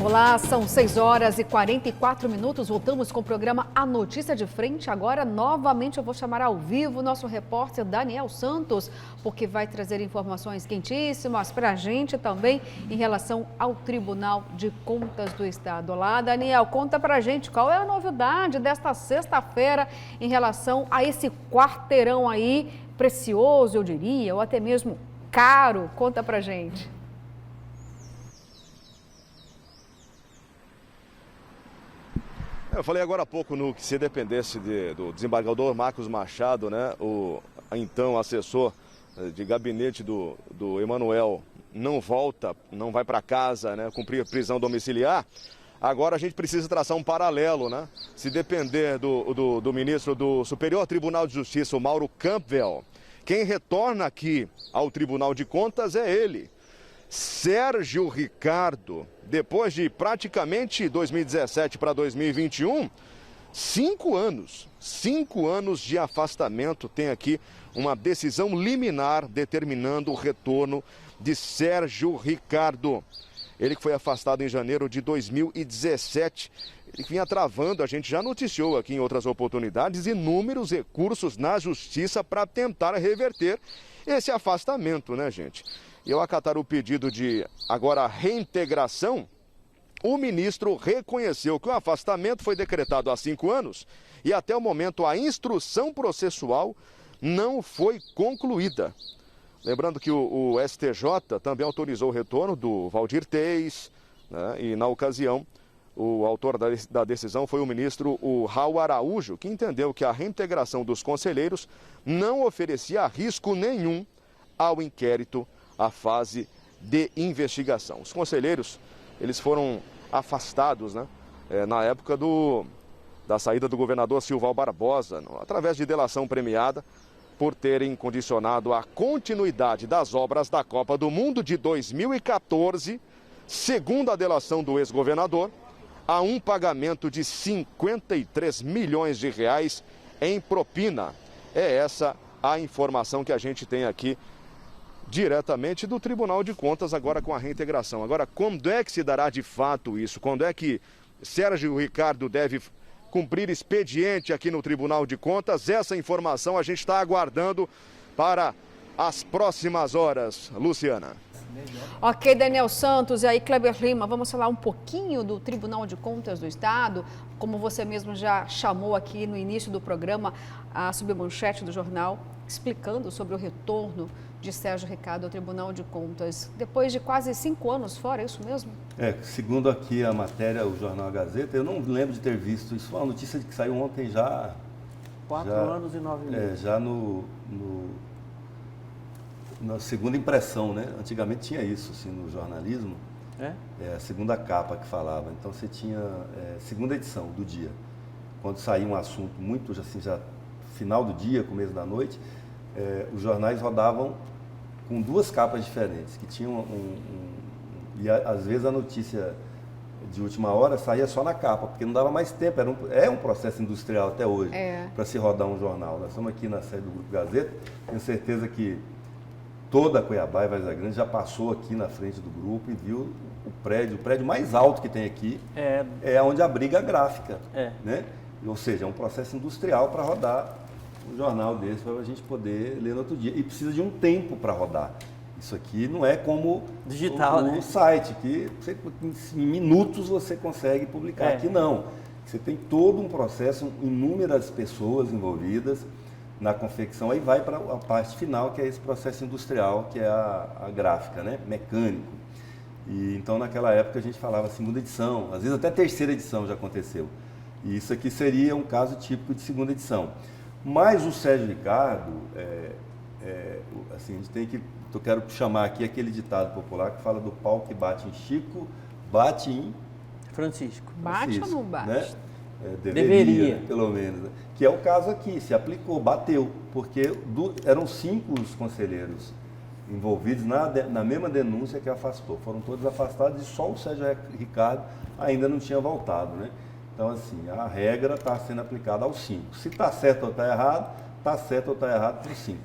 Olá, são 6 horas e 44 minutos. Voltamos com o programa A Notícia de Frente. Agora, novamente, eu vou chamar ao vivo o nosso repórter Daniel Santos, porque vai trazer informações quentíssimas para a gente também em relação ao Tribunal de Contas do Estado. Olá, Daniel, conta para a gente qual é a novidade desta sexta-feira em relação a esse quarteirão aí, precioso, eu diria, ou até mesmo caro. Conta para a gente. Eu falei agora há pouco no que se dependesse do desembargador Marcos Machado, né, o então assessor de gabinete do Emanuel não vai para casa, né, cumprir prisão domiciliar. Agora a gente precisa traçar um paralelo, né? Se depender do ministro do Superior Tribunal de Justiça, o Mauro Campbell, quem retorna aqui ao Tribunal de Contas é ele. Sérgio Ricardo, depois de praticamente 2017 para 2021, 5 anos de afastamento. Tem aqui uma decisão liminar determinando o retorno de Sérgio Ricardo. Ele que foi afastado em janeiro de 2017. Ele vinha travando, a gente já noticiou aqui em outras oportunidades, inúmeros recursos na justiça para tentar reverter esse afastamento, né, gente? E ao acatar o pedido de, agora, reintegração, o ministro reconheceu que o afastamento foi decretado há 5 anos e até o momento a instrução processual não foi concluída. Lembrando que o STJ também autorizou o retorno do Valdir Teis, né, e na ocasião o autor da decisão foi o ministro Raul Araújo, que entendeu que a reintegração dos conselheiros não oferecia risco nenhum ao inquérito, à fase de investigação. Os conselheiros, eles foram afastados, né, na época da saída do governador Silval Barbosa, através de delação premiada, por terem condicionado a continuidade das obras da Copa do Mundo de 2014, segundo a delação do ex-governador, a um pagamento de 53 milhões de reais em propina. É essa a informação que a gente tem aqui diretamente do Tribunal de Contas, agora com a reintegração. Agora, quando é que se dará de fato isso? Quando é que Sérgio Ricardo deve cumprir expediente aqui no Tribunal de Contas? Essa informação a gente está aguardando para as próximas horas. Luciana. Ok, Daniel Santos, e aí Kleber Lima, vamos falar um pouquinho do Tribunal de Contas do Estado, como você mesmo já chamou aqui no início do programa, a submanchete do jornal, explicando sobre o retorno de Sérgio Ricardo ao Tribunal de Contas, depois de quase 5 anos fora, é isso mesmo? Segundo aqui a matéria, o jornal A Gazeta, eu não lembro de ter visto isso, foi uma notícia que saiu ontem já... 4 anos e 9 meses. Já na segunda impressão, né? Antigamente tinha isso, assim, no jornalismo. A segunda capa que falava. Então você tinha segunda edição do dia. Quando saía um assunto muito, assim, já final do dia, começo da noite, os jornais rodavam com 2 capas diferentes, que tinham e às vezes a notícia de última hora saía só na capa, porque não dava mais tempo, é um processo industrial até hoje, para se rodar um jornal. Nós estamos aqui na sede do Grupo Gazeta, tenho certeza que toda Cuiabá e Várzea Grande já passou aqui na frente do grupo e viu o prédio mais alto que tem aqui, é onde abriga a gráfica, né? Ou seja, é um processo industrial para rodar um jornal desse, para a gente poder ler no outro dia. E precisa de um tempo para rodar. Isso aqui não é como digital, o site, que em minutos você consegue publicar. Aqui não. Você tem todo um processo, inúmeras pessoas envolvidas na confecção, aí vai para a parte final, que é esse processo industrial, que é a gráfica, né? Mecânico. E então naquela época a gente falava segunda edição, às vezes até terceira edição já aconteceu. E isso aqui seria um caso típico de segunda edição. Mas o Sérgio Ricardo, assim, a gente tem que... Eu quero chamar aqui aquele ditado popular que fala do pau que bate em Chico, bate em... Francisco. Bate ou não bate? Né? Deveria, pelo menos. Né? Que é o caso aqui, se aplicou, bateu. Porque eram 5 os conselheiros envolvidos na mesma denúncia que afastou. Foram todos afastados e só o Sérgio Ricardo ainda não tinha voltado, né? Então, assim, a regra está sendo aplicada aos 5. Se está certo ou está errado, está certo ou está errado para os 5.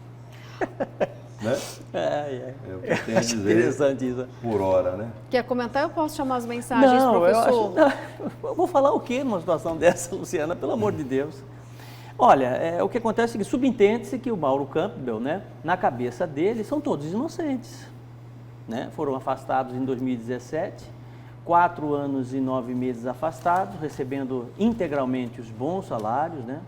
né? É o que eu tenho a dizer. Interessante isso. Por hora, né? Quer comentar? Eu posso chamar as mensagens, Não, professor? eu vou falar o quê numa situação dessa, Luciana? Pelo amor de Deus. Olha, o que acontece é que subentende-se que o Mauro Campbell, né, na cabeça dele, são todos inocentes. Né? Foram afastados em 2017, 4 anos e 9 meses afastados, recebendo integralmente os bons salários, né?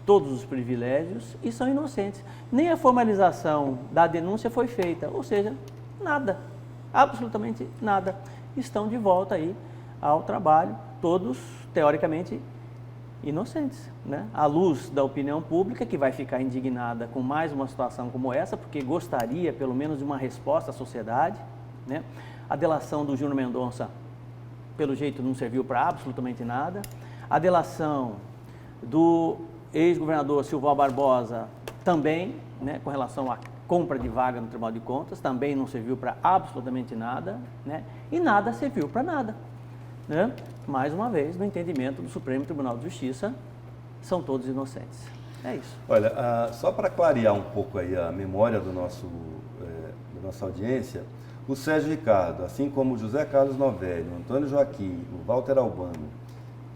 Todos os privilégios, e são inocentes. Nem a formalização da denúncia foi feita, ou seja, nada, absolutamente nada. Estão de volta aí ao trabalho, todos, teoricamente, inocentes, né? À luz da opinião pública, que vai ficar indignada com mais uma situação como essa, porque gostaria, pelo menos, de uma resposta à sociedade, né? A delação do Júnior Mendonça, pelo jeito, não serviu para absolutamente nada. A delação do ex-governador Silval Barbosa também, né, com relação à compra de vaga no Tribunal de Contas, também não serviu para absolutamente nada, né? E nada serviu para nada, né? Mais uma vez, no entendimento do Supremo Tribunal de Justiça, são todos inocentes. É isso. Olha, só para clarear um pouco aí a memória da nossa audiência, o Sérgio Ricardo, assim como o José Carlos Novelli, o Antônio Joaquim, o Walter Albano,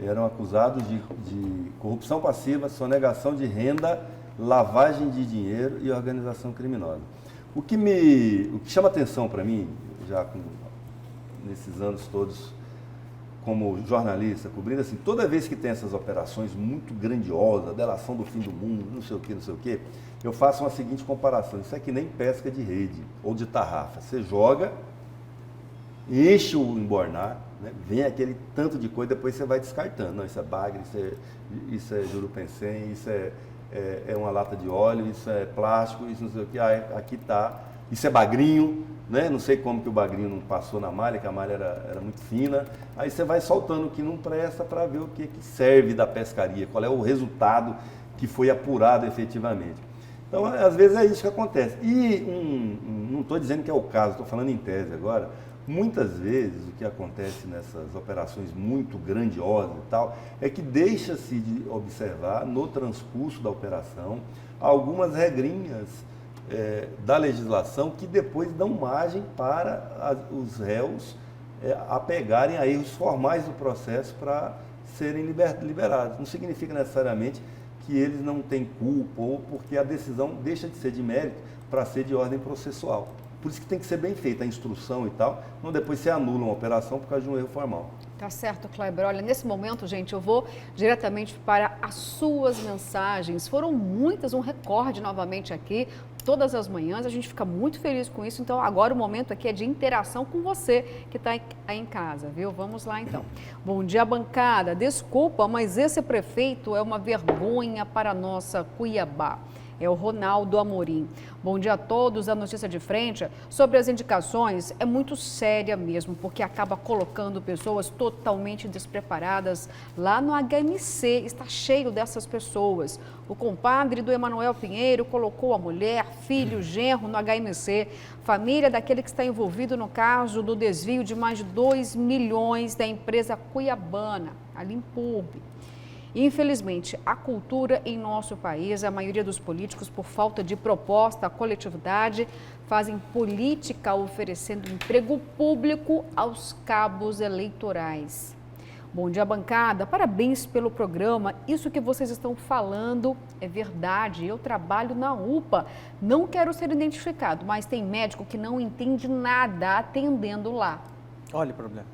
eram acusados de corrupção passiva, sonegação de renda, lavagem de dinheiro e organização criminosa. O que chama atenção para mim, já nesses anos todos como jornalista, cobrindo assim, toda vez que tem essas operações muito grandiosas, delação do fim do mundo, não sei o que, eu faço uma seguinte comparação. Isso é que nem pesca de rede ou de tarrafa. Você joga, enche o embornar, né? Vem aquele tanto de coisa, depois você vai descartando. Não, isso é bagre, isso é jurupensem, isso é uma lata de óleo, isso é plástico, isso não sei o que, aqui tá, isso é bagrinho, né? Não sei como que o bagrinho não passou na malha, que a malha era muito fina. Aí você vai soltando o que não presta para ver o que serve da pescaria, qual é o resultado que foi apurado efetivamente. Então, às vezes é isso que acontece. E não estou dizendo que é o caso, estou falando em tese agora. Muitas vezes o que acontece nessas operações muito grandiosas e tal, é que deixa-se de observar no transcurso da operação algumas regrinhas da legislação que depois dão margem para os réus apegarem a erros formais do processo para serem liberados. Não significa necessariamente que eles não têm culpa ou porque a decisão deixa de ser de mérito para ser de ordem processual. Por isso que tem que ser bem feita a instrução e tal, não depois se anula uma operação por causa de um erro formal. Tá certo, Kleber. Olha, nesse momento, gente, eu vou diretamente para as suas mensagens. Foram muitas, um recorde novamente aqui, todas as manhãs. A gente fica muito feliz com isso. Então, agora o momento aqui é de interação com você que está aí em casa, viu? Vamos lá, então. Bom dia, bancada. Desculpa, mas esse prefeito é uma vergonha para a nossa Cuiabá. É o Ronaldo Amorim. Bom dia a todos. A notícia de frente sobre as indicações é muito séria mesmo, porque acaba colocando pessoas totalmente despreparadas lá no HMC. Está cheio dessas pessoas. O compadre do Emanuel Pinheiro colocou a mulher, filho, genro no HMC. Família daquele que está envolvido no caso do desvio de mais de 2 milhões da empresa cuiabana, a Limpurb. Infelizmente, a cultura em nosso país, a maioria dos políticos, por falta de proposta à coletividade, fazem política oferecendo emprego público aos cabos eleitorais. Bom dia, bancada. Parabéns pelo programa. Isso que vocês estão falando é verdade. Eu trabalho na UPA. Não quero ser identificado, mas tem médico que não entende nada atendendo lá. Olha o problema.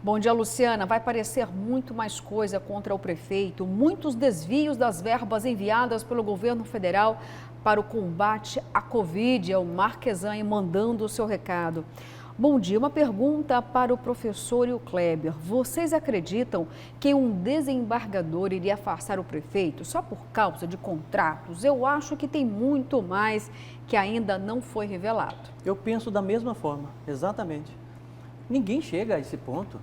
Bom dia, Luciana. Vai parecer muito mais coisa contra o prefeito. Muitos desvios das verbas enviadas pelo governo federal para o combate à Covid. É o Marquesan mandando o seu recado. Bom dia, uma pergunta para o professor e o Kleber. Vocês acreditam que um desembargador iria afastar o prefeito só por causa de contratos? Eu acho que tem muito mais que ainda não foi revelado. Eu penso da mesma forma, exatamente. Ninguém chega a esse ponto,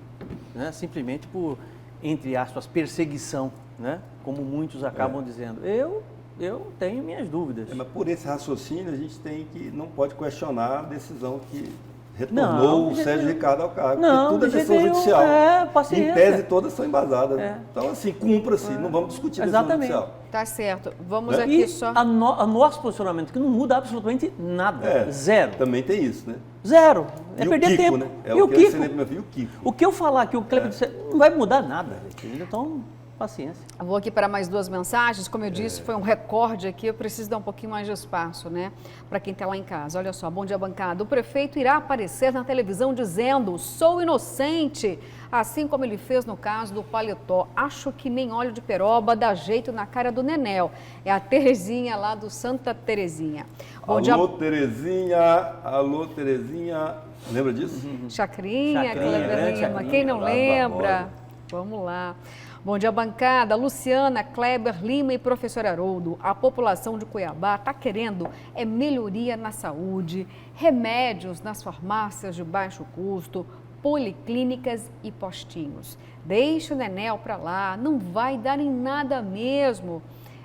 né, simplesmente por, entre aspas, perseguição, né, como muitos acabam dizendo. Eu tenho minhas dúvidas. Mas por esse raciocínio a gente não pode questionar a decisão que retornou o Sérgio Ricardo ao cargo. Não, tudo é decisão judicial. Paciência. Em tese, todas são embasadas. Então, assim, cumpra-se, não vamos discutir a decisão judicial. Tá certo. Vamos aqui e só... a nosso posicionamento, que não muda absolutamente nada. Zero. Também tem isso, né? Zero. É e perder Kiko, tempo. Né? É e o que eu ensinei pro meu filho, o Kiko. O que eu falar que o Kleber disse, não vai mudar nada. Então, paciência. Eu vou aqui para mais 2 mensagens. Como eu disse, foi um recorde aqui. Eu preciso dar um pouquinho mais de espaço, né? Para quem está lá em casa. Olha só, bom dia, bancada. O prefeito irá aparecer na televisão dizendo: sou inocente. Assim como ele fez no caso do paletó. Acho que nem óleo de peroba dá jeito na cara do Nenel. É a Terezinha lá do Santa Terezinha. Bom dia. Terezinha. Alô, Terezinha. Lembra disso? Chacrinha, Kleber Lima. Quem não lembra? Vamos lá. Bom dia, bancada. Luciana, Kleber Lima e professor Haroldo. A população de Cuiabá está querendo melhoria na saúde, remédios nas farmácias de baixo custo, policlínicas e postinhos. Deixa o Nenel para lá, não vai dar em nada mesmo.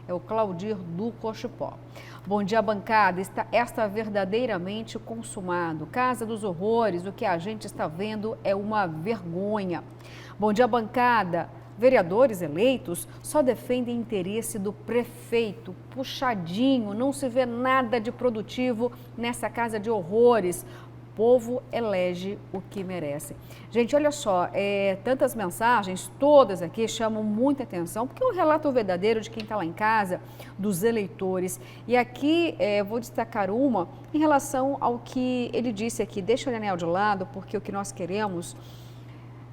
É o Claudir do Cochipó. Bom dia, bancada. Está verdadeiramente consumado. Casa dos Horrores, o que a gente está vendo é uma vergonha. Bom dia, bancada. Vereadores eleitos só defendem interesse do prefeito, puxadinho, não se vê nada de produtivo nessa casa de horrores. O povo elege o que merece. Gente, olha só, tantas mensagens, todas aqui chamam muita atenção, porque é um relato verdadeiro de quem está lá em casa, dos eleitores. E aqui vou destacar uma em relação ao que ele disse aqui. Deixa o Nenel de lado, porque o que nós queremos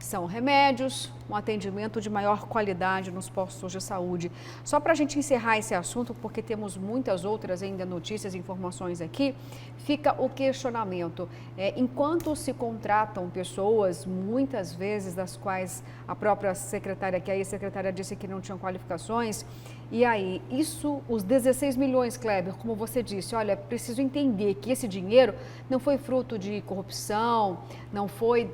são remédios, um atendimento de maior qualidade nos postos de saúde. Só para a gente encerrar esse assunto, porque temos muitas outras ainda notícias e informações aqui, fica o questionamento. Enquanto se contratam pessoas, muitas vezes das quais a própria secretária, que a ex-secretária disse que não tinham qualificações, e aí, isso, os 16 milhões, Kleber, como você disse, olha, preciso entender que esse dinheiro não foi fruto de corrupção, não foi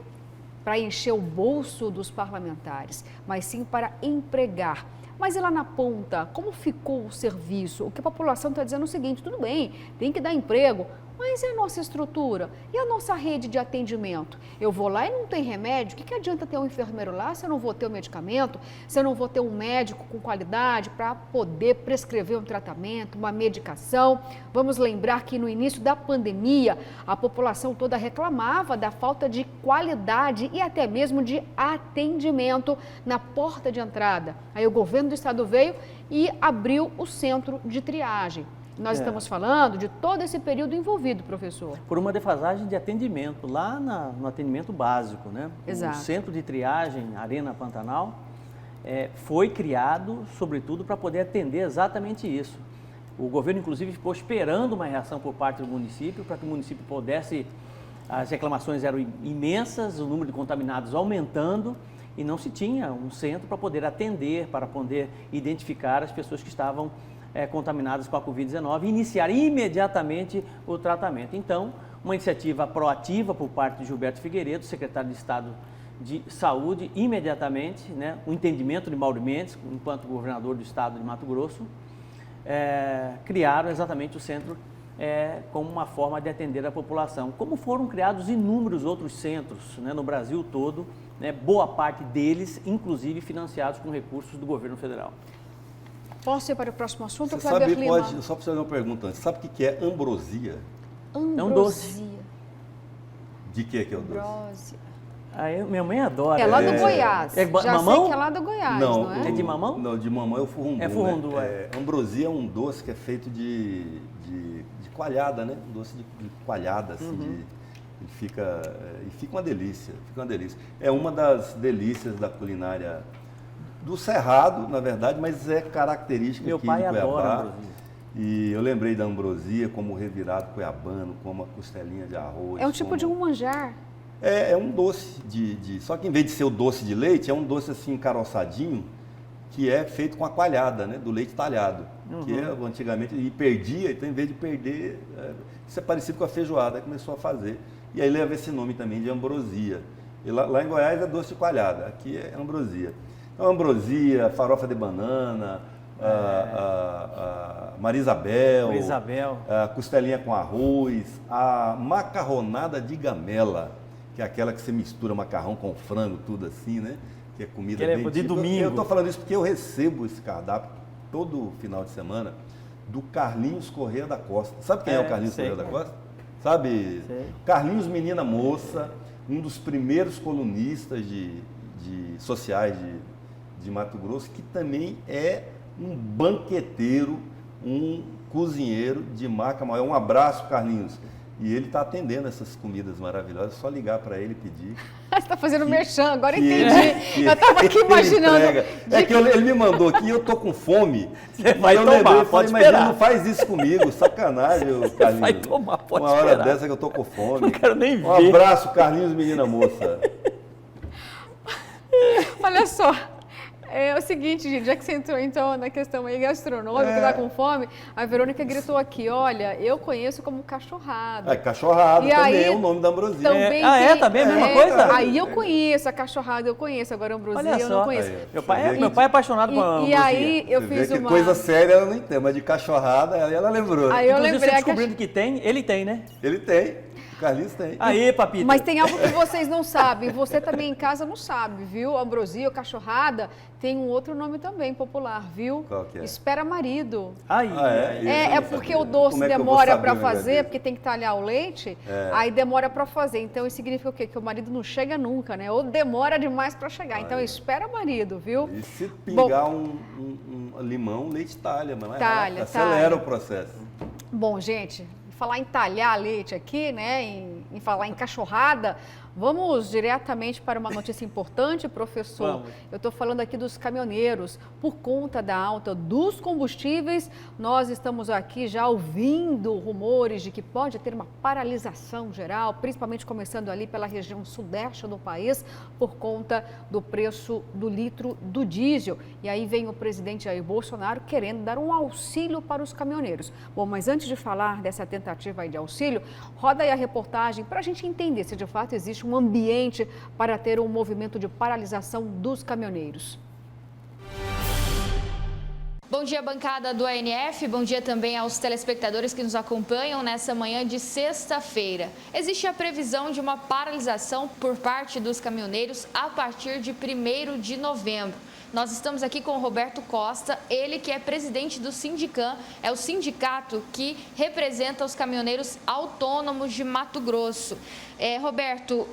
para encher o bolso dos parlamentares, mas sim para empregar. Mas e lá na ponta, como ficou o serviço? O que a população está dizendo é o seguinte: tudo bem, tem que dar emprego, mas e a nossa estrutura? E a nossa rede de atendimento? Eu vou lá e não tem remédio? O que adianta ter um enfermeiro lá se eu não vou ter o medicamento? Se eu não vou ter um médico com qualidade para poder prescrever um tratamento, uma medicação? Vamos lembrar que no início da pandemia, a população toda reclamava da falta de qualidade e até mesmo de atendimento na porta de entrada. Aí o governo do estado veio e abriu o centro de triagem. Nós estamos falando de todo esse período envolvido, professor. Por uma defasagem de atendimento, lá no atendimento básico, né? Exato. O centro de triagem Arena Pantanal foi criado, sobretudo, para poder atender exatamente isso. O governo, inclusive, ficou esperando uma reação por parte do município, para que o município pudesse... As reclamações eram imensas, o número de contaminados aumentando, e não se tinha um centro para poder atender, para poder identificar as pessoas que estavam contaminadas com a Covid-19 e iniciar imediatamente o tratamento. Então, uma iniciativa proativa por parte de Gilberto Figueiredo, secretário de Estado de Saúde, imediatamente, né, o entendimento de Mauro Mendes, enquanto governador do Estado de Mato Grosso, criaram exatamente o centro como uma forma de atender a população. Como foram criados inúmeros outros centros, né, no Brasil todo, né, boa parte deles, inclusive, financiados com recursos do governo federal. Posso ir para o próximo assunto, Você Kleber sabe, Lima? só para fazer uma pergunta antes. Sabe o que é ambrosia? Ambrosia. É um doce. De que é o doce? Ambrosia. Minha mãe adora. É lá do Goiás. Já mamão? Sei que é lá do Goiás, não é? É de mamão? Não, de mamão é o furundu. É furundu, né? Ambrosia é um doce que é feito de coalhada, né? Um doce de coalhada, assim, e fica uma delícia, É uma das delícias da culinária do Cerrado, na verdade, mas é característica Meu aqui pai de Cuiabá. adora ambrosia. E eu lembrei da ambrosia como o revirado cuiabano, como a costelinha de arroz. É um tipo de um manjar. É um doce só que em vez de ser o doce de leite, é um doce assim encaroçadinho, que é feito com a coalhada, né, do leite talhado, que antigamente perdia, então em vez de perder, isso é parecido com a feijoada, aí começou a fazer. E aí leva esse nome também de ambrosia. E lá em Goiás é doce de coalhada, aqui é ambrosia. Então ambrosia, farofa de banana, Marisabel, Isabel. a costelinha com arroz, a macarronada de gamela, que é aquela que você mistura macarrão com frango, tudo assim, né? Que é comida bem de domingo. Eu estou falando isso porque eu recebo esse cardápio todo final de semana do Carlinhos Corrêa da Costa. Sabe quem é o Carlinhos Corrêa da Costa? Sabe? Sei. Carlinhos Menina Moça, um dos primeiros colunistas sociais de Mato Grosso, que também é um banqueteiro, um cozinheiro de marca maior. Um abraço, Carlinhos. E ele está atendendo essas comidas maravilhosas, é só ligar para ele e pedir. Você está fazendo merchan, agora entendi. Eu estava aqui imaginando. É que ele me mandou aqui e eu tô com fome. Você vai tomar, pode mas esperar. Não faz isso comigo, sacanagem, Carlinhos. Vai tomar, pode Uma esperar. hora dessa que eu tô com fome. Não quero nem ver. Um abraço, Carlinhos, menina moça. Olha só. É o seguinte, gente, já que você entrou então na questão aí gastronômica, que tá com fome, a Verônica gritou aqui, olha, eu conheço como cachorrada. Cachorrada e também aí, é o nome da ambrosia. Também também é a mesma coisa? Aí eu conheço a cachorrada, eu conheço, agora a ambrosia eu não conheço. Meu pai é apaixonado por ambrosia. E aí eu fiz uma... coisa séria ela não tem, mas de cachorrada ela lembrou. Aí eu lembrei você descobrindo que tem, ele tem, né? Ele tem. O Carlinhos tem. Aí, papito. Mas tem algo que vocês não sabem, você também em casa não sabe, viu? Ambrosia ou cachorrada tem um outro nome também popular, viu? Qual que é? Espera marido. É porque o doce demora para fazer, porque tem que talhar o leite, aí demora para fazer. Então isso significa o quê? Que o marido não chega nunca, né? Ou demora demais para chegar. Então espera marido, viu? E se pingar um limão, leite talha, mas acelera o processo. Bom, gente, falar em talhar leite aqui, né, em falar em cachorrada, vamos diretamente para uma notícia importante, professor. Vamos. Eu estou falando aqui dos caminhoneiros. Por conta da alta dos combustíveis, nós estamos aqui já ouvindo rumores de que pode ter uma paralisação geral, principalmente começando ali pela região sudeste do país, por conta do preço do litro do diesel. E aí vem o presidente Jair Bolsonaro querendo dar um auxílio para os caminhoneiros. Bom, mas antes de falar dessa tentativa aí de auxílio, roda aí a reportagem para a gente entender se de fato existe um ambiente para ter um movimento de paralisação dos caminhoneiros. Bom dia, bancada do ANF. Bom dia também aos telespectadores que nos acompanham nessa manhã de sexta-feira. Existe a previsão de uma paralisação por parte dos caminhoneiros a partir de 1º de novembro. Nós estamos aqui com o Roberto Costa, ele que é presidente do Sindicam, é o sindicato que representa os caminhoneiros autônomos de Mato Grosso. Roberto,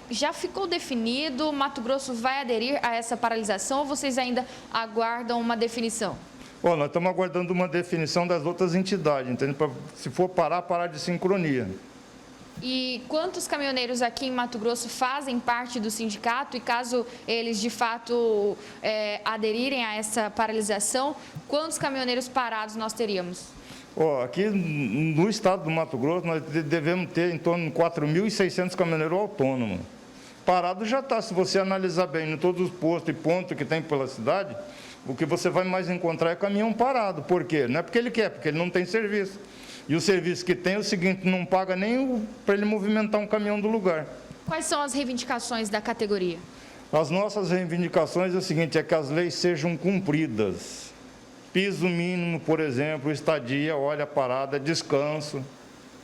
já ficou definido, Mato Grosso vai aderir a essa paralisação ou vocês ainda aguardam uma definição? Bom, nós estamos aguardando uma definição das outras entidades, entende? Se for parar de sincronia. E quantos caminhoneiros aqui em Mato Grosso fazem parte do sindicato e caso eles de fato aderirem a essa paralisação, quantos caminhoneiros parados nós teríamos? Aqui no estado do Mato Grosso nós devemos ter em torno de 4.600 caminhoneiros autônomos. Parado já está, se você analisar bem em todos os postos e pontos que tem pela cidade, o que você vai mais encontrar é caminhão parado. Por quê? Não é porque ele quer, porque ele não tem serviço. E o serviço que tem é o seguinte, não paga nem para ele movimentar um caminhão do lugar. Quais são as reivindicações da categoria? As nossas reivindicações é o seguinte, é que as leis sejam cumpridas. Piso mínimo, por exemplo, estadia, hora parada, descanso.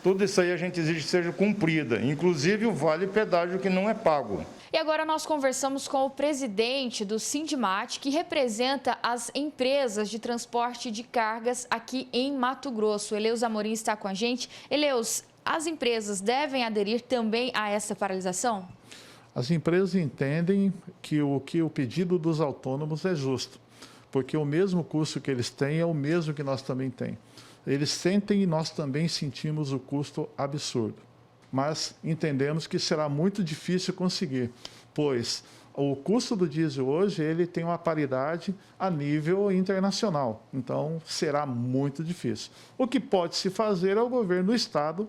Tudo isso aí a gente exige que seja cumprida, inclusive o vale pedágio que não é pago. E agora nós conversamos com o presidente do Sindimate, que representa as empresas de transporte de cargas aqui em Mato Grosso. Eleus Amorim está com a gente. Eleus, as empresas devem aderir também a essa paralisação? As empresas entendem que o pedido dos autônomos é justo, porque o mesmo custo que eles têm é o mesmo que nós também temos. Eles sentem e nós também sentimos o custo absurdo. Mas entendemos que será muito difícil conseguir, pois o custo do diesel hoje ele tem uma paridade a nível internacional, então será muito difícil. O que pode se fazer é o governo do estado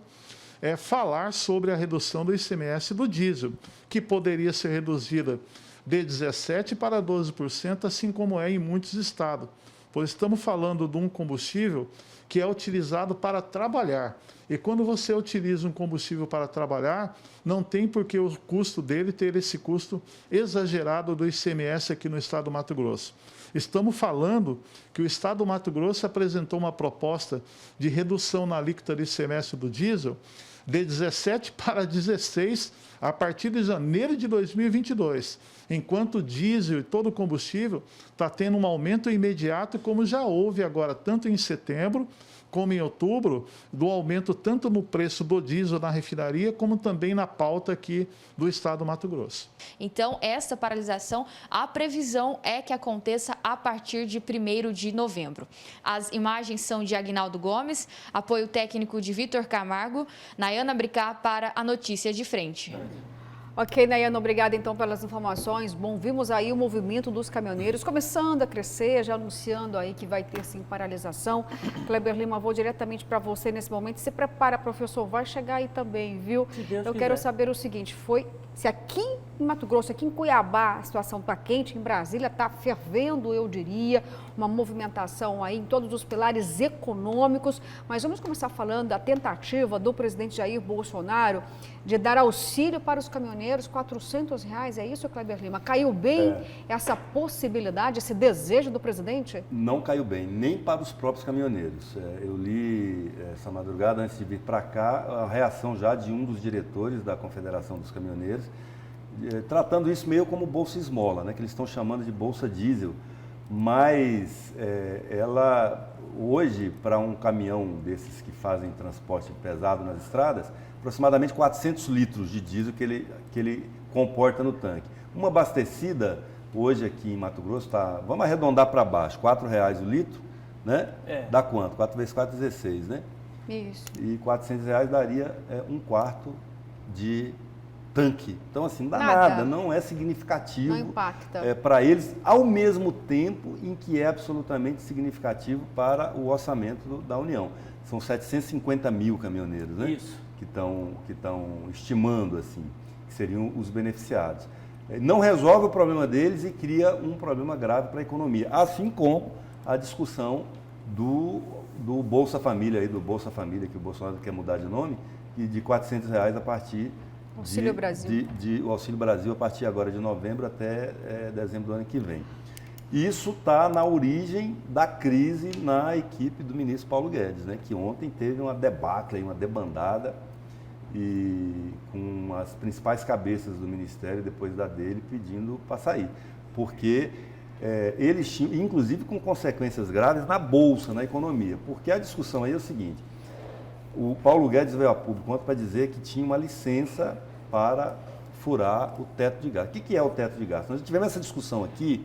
falar sobre a redução do ICMS do diesel, que poderia ser reduzida de 17% para 12%, assim como é em muitos estados, pois estamos falando de um combustível que é utilizado para trabalhar. E quando você utiliza um combustível para trabalhar, não tem por que o custo dele ter esse custo exagerado do ICMS aqui no estado do Mato Grosso. Estamos falando que o estado do Mato Grosso apresentou uma proposta de redução na alíquota do ICMS do diesel de 17 para 16 a partir de janeiro de 2022, enquanto o diesel e todo o combustível está tendo um aumento imediato, como já houve agora, tanto em setembro como em outubro, do aumento tanto no preço do diesel na refinaria, como também na pauta aqui do estado do Mato Grosso. Então, esta paralisação, a previsão é que aconteça a partir de 1º de novembro. As imagens são de Aguinaldo Gomes, apoio técnico de Vitor Camargo, Nayana Bricá para a Notícia de Frente. Ok, Nayana, obrigada então pelas informações. Bom, vimos aí o movimento dos caminhoneiros começando a crescer, já anunciando aí que vai ter sim paralisação. Kleber Lima, vou diretamente para você nesse momento. Se prepara, professor, vai chegar aí também, viu? Eu quero saber o seguinte, se aqui em Mato Grosso, aqui em Cuiabá, a situação está quente, em Brasília está fervendo, eu diria, uma movimentação aí em todos os pilares econômicos, mas vamos começar falando da tentativa do presidente Jair Bolsonaro de dar auxílio para os caminhoneiros, R$400, é isso, Kleber Lima? Caiu bem essa possibilidade, esse desejo do presidente? Não caiu bem, nem para os próprios caminhoneiros. Eu li essa madrugada, antes de vir para cá, a reação já de um dos diretores da Confederação dos Caminhoneiros, tratando isso meio como bolsa esmola, né, que eles estão chamando de bolsa diesel, mas ela, hoje, para um caminhão desses que fazem transporte pesado nas estradas, aproximadamente 400 litros de diesel que ele comporta no tanque. Uma abastecida, hoje aqui em Mato Grosso, vamos arredondar para baixo, R$4 o litro, né? Dá quanto? 4 vezes 4, 16, né? Isso. E R$400 daria um quarto de tanque. Então, assim, não dá nada, não é significativo. Não impacta. Para eles, ao mesmo tempo em que é absolutamente significativo para o orçamento da União. São 750 mil caminhoneiros, né? Isso. Que estão estimando, assim, que seriam os beneficiados. Não resolve o problema deles e cria um problema grave para a economia. Assim como a discussão do Bolsa Família, do Bolsa Família, que o Bolsonaro quer mudar de nome, e de R$400 a partir Auxílio Brasil. O Auxílio Brasil a partir agora de novembro até dezembro do ano que vem. Isso está na origem da crise na equipe do ministro Paulo Guedes, né, que ontem teve uma debacle, uma debandada, e com as principais cabeças do ministério, depois da dele, pedindo para sair. Porque eles tinham, inclusive com consequências graves na Bolsa, na economia. Porque a discussão aí é o seguinte, o Paulo Guedes veio a público ontem para dizer que tinha uma licença para furar o teto de gasto. O que é o teto de gasto? Nós tivemos essa discussão aqui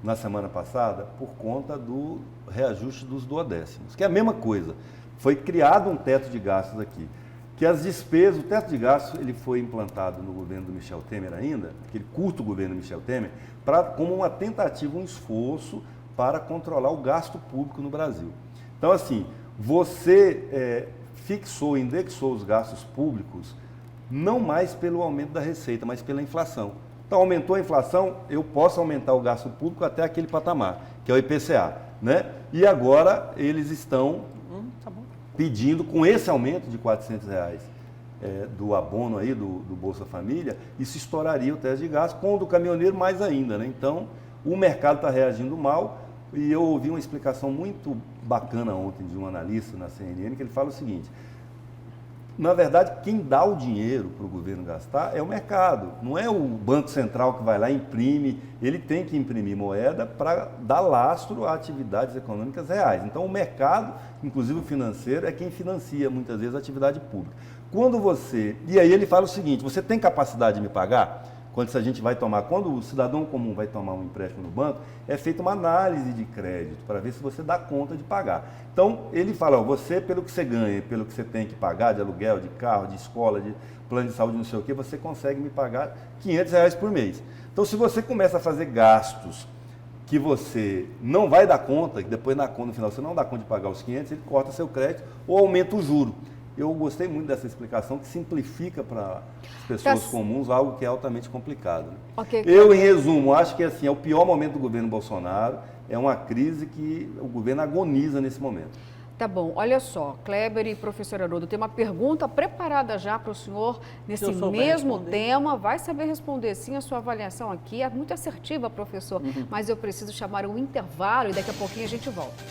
na semana passada por conta do reajuste dos duodécimos, que é a mesma coisa. Foi criado um teto de gastos aqui, que as despesas, o teto de gastos, ele foi implantado no governo do Michel Temer ainda, aquele curto governo do Michel Temer, como uma tentativa, um esforço para controlar o gasto público no Brasil. Então, assim, você indexou os gastos públicos não mais pelo aumento da receita, mas pela inflação. Então, aumentou a inflação, eu posso aumentar o gasto público até aquele patamar, que é o IPCA, né? E agora eles estão pedindo, com esse aumento de R$400 do abono aí, do Bolsa Família, isso estouraria o teto de gasto, com o do caminhoneiro mais ainda, né? Então, o mercado está reagindo mal, e eu ouvi uma explicação muito bacana ontem de um analista na CNN, que ele fala o seguinte: na verdade, quem dá o dinheiro para o governo gastar é o mercado, não é o Banco Central que vai lá e imprime, ele tem que imprimir moeda para dar lastro a atividades econômicas reais. Então, o mercado, inclusive o financeiro, é quem financia muitas vezes a atividade pública. E aí ele fala o seguinte: você tem capacidade de me pagar? Quando o cidadão comum vai tomar um empréstimo no banco, é feita uma análise de crédito para ver se você dá conta de pagar. Então, ele fala, você, pelo que você ganha, pelo que você tem que pagar de aluguel, de carro, de escola, de plano de saúde, não sei o quê, você consegue me pagar R$500 por mês. Então, se você começa a fazer gastos que você não vai dar conta, que depois no final você não dá conta de pagar os 500, ele corta seu crédito ou aumenta o juro. Eu gostei muito dessa explicação, que simplifica para as pessoas comuns algo que é altamente complicado. Né? Okay, eu, em resumo, acho que assim, é o pior momento do governo Bolsonaro, é uma crise que o governo agoniza nesse momento. Tá bom, olha só, Kleber e professor Haroldo, tem uma pergunta preparada já para o senhor nesse mesmo tema. Vai saber responder sim, a sua avaliação aqui é muito assertiva, professor, mas eu preciso chamar um intervalo e daqui a pouquinho a gente volta.